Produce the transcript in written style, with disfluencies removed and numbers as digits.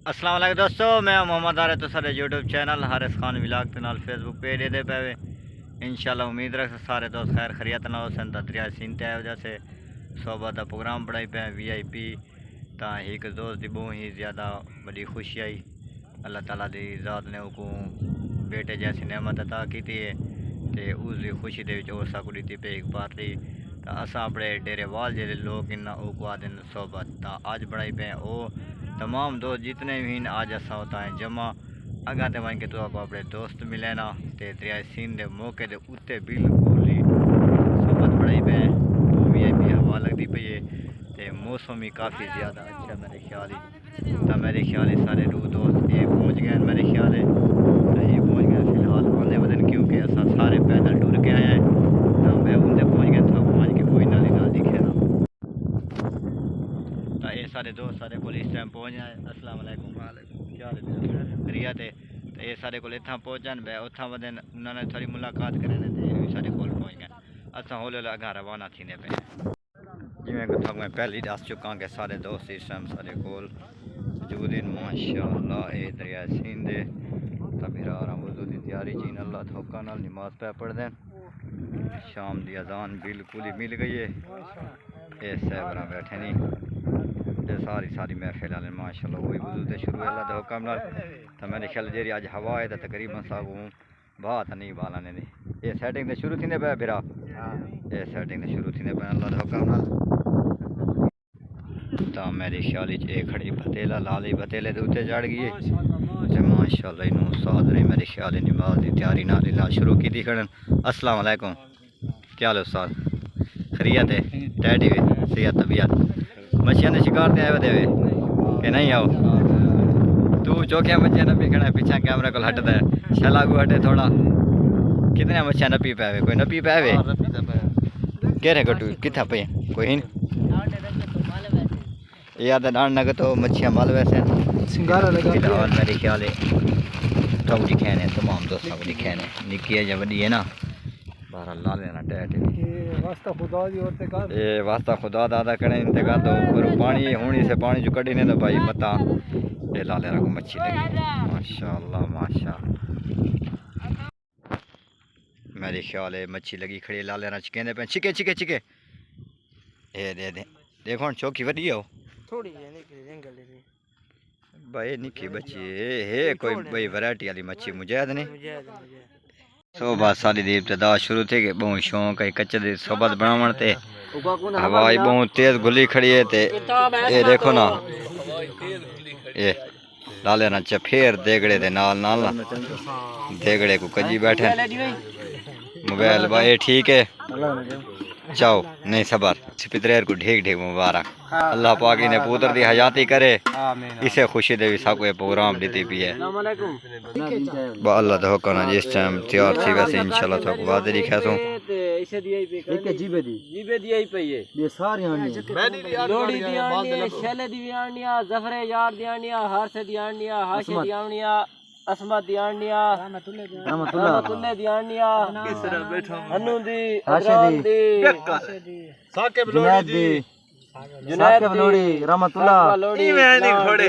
अस्सलाम वालेकुम दोस्तों, मैं मोहम्मद आरिफ तो सारे YouTube channel Haris Khan vlog के नाल फेसबुक पेज दे पे इंशाल्लाह उम्मीद रख सारे दोस्त खैर खैरियत ना हो सन दरिया सीन ते जैसे सोबत का प्रोग्राम बढ़ाई पे VIP ता एक दोस्त की बहुत ही ज़्यादा बड़ी खुशी आई। अल्लाह ताला दी ज़ात ने उनको बेटे जैसी नेमत अता की है ते उसकी खुशी दे विच और साकू दी पे एक पार्टी ता असा अपने डेरेवाल जे लोग इन्ना ओको आदन सोबत ता आज बढ़ाई पे ओ तमाम दोस्त जितने भी आज असा होता है जमा अगा ते वन के तो आपको अपने दोस्त मिले ना ते दरिया सीन दे मौके दे उत्ते बिल्कुल ही सोबत बढ़ाई पे तो VIP हवा लगती पई है ते मौसम ही काफ़ी ज़्यादा अच्छा मेरे ख्याल ही तो मेरे ख्याल ही सारे रूह दोस्त ये पहुँच गए मेरे ख्याल है तो ये पहुँच गए फिलहाल आने वजन क्योंकि असा सारे पैदल टुर के आए हैं तो मैं उनसे पहुँच गया था पहुँच के कोई नाली ना दिखे ना तो ये सारे दोस्त सारे को इस टाइम पहुँच जाए। अस्सलाम वालेकुम क्या रिया थे तो ये सारे को इतना पहुँचन बै उतना वजन उन्होंने थोड़ी मुलाकात करें तो सारे कोल पहुँच गए असा हौले हौले अगर रवाना थी पे जिमें को मैं पहले दस चुका कि सारे दोस्त इस टाइम सारे कोल मौजूद हैं माशाअल्लाह। ये दरिया सीन दे तबीरा वजू की तैयारी चीन अल्लाह धोखा नाल नमाज पै पढ़ दें शाम की अजान बिल्कुल ही मिल गई है। ये सहबरा बैठे नहीं ये सारी महफिल आने माशाअल्लाह वही वजू से शुरू है अल्लाह धोखा नाल तो मेरे ख्याल जी अज हवा है तो तकरीबन सागू बात नहीं बालाने दी ये सैटिंग तो शुरू थी पे फिरा ये सैटिंग तो शुरू थी पे अल्लाह धोखा नाल तो मेरे ख्याल एक खड़ी बतेला लाली बतेले के उत्ते चढ़ गई तो माशाअल्लाह इनू साध ने मेरे ख्याल नमाज की तैयारी ना शुरू की थी खड़न। अस्सलाम वालेकुम क्या हाल उस्ताद खैरियत है टैडी सेहत तबीयत मच्छियाँ ने शिकार ते आए देवे कि नहीं आओ तू चौकिया मच्छियाँ नपी खड़ा पीछा कैमरे को हटता है शलागू हटे थोड़ा कितने मच्छियाँ नपी पावे कोई नपी पावे केरे गटू कितना पे कोई याद डांड नग तो मच्छियाँ माल वैसे फिलहाल मेरे ख्याल है थोड़ी खैन है तमाम दोस्तों को खैन है निकी है या बड़ी है ना बारह ला लेना टैट ये वास्ता खुदा दादा करें इंतकाल दो पर पानी होनी से पानी जो कड़ी ने तो भाई मता ये ला लेना को मच्छी लगी माशाअल्लाह माशाअल्लाह मेरे ख्याल है मच्छी लगी खड़ी ला लेना चिके पे चिके चिके चिके ये दे दे देखो चौकी वही हो थोड़ी भाई निकी बच्ची है कोई भाई वैरायटी वाली मच्छी मुजाहिद नहीं सोबत सारी दी इब्तिदा शुरू थी कि बहुत शौक है कच्चे दी सोबत बनावन ते हवाई बहुत तेज गुली खड़ी है ते ये देखो ना ये लाले ना चफेर देगड़े दे नाल नाल देगड़े को कजी बैठे मोबाइल भाई ठीक है जाओ नहीं सबर पितरेर को ढेक ढेक मुबारक अल्लाह पाक ने पुत्र दी हयाती करे इसे खुशी दे साको प्रोग्राम दी पी है अल्लाह तो होना जिस टाइम तैयार थी वैसे इंशाल्लाह तो बाद लिखा सो इसे दिया ही पे एक जीबे दिया ही पे ये सारी आनी लोड़ी दी आनी है शैले दी आनी है जफरे यार दी आनी है हार से दी आनी है हाशे दी आनी है असमा दी आनी है रहमतुल्लाह दी आनी है किसरा बैठा हनु दी अजराम दी साकिब लोड़ी दी जुनैद लोड़ी रहमतुल्लाह ई मैं नहीं घोड़े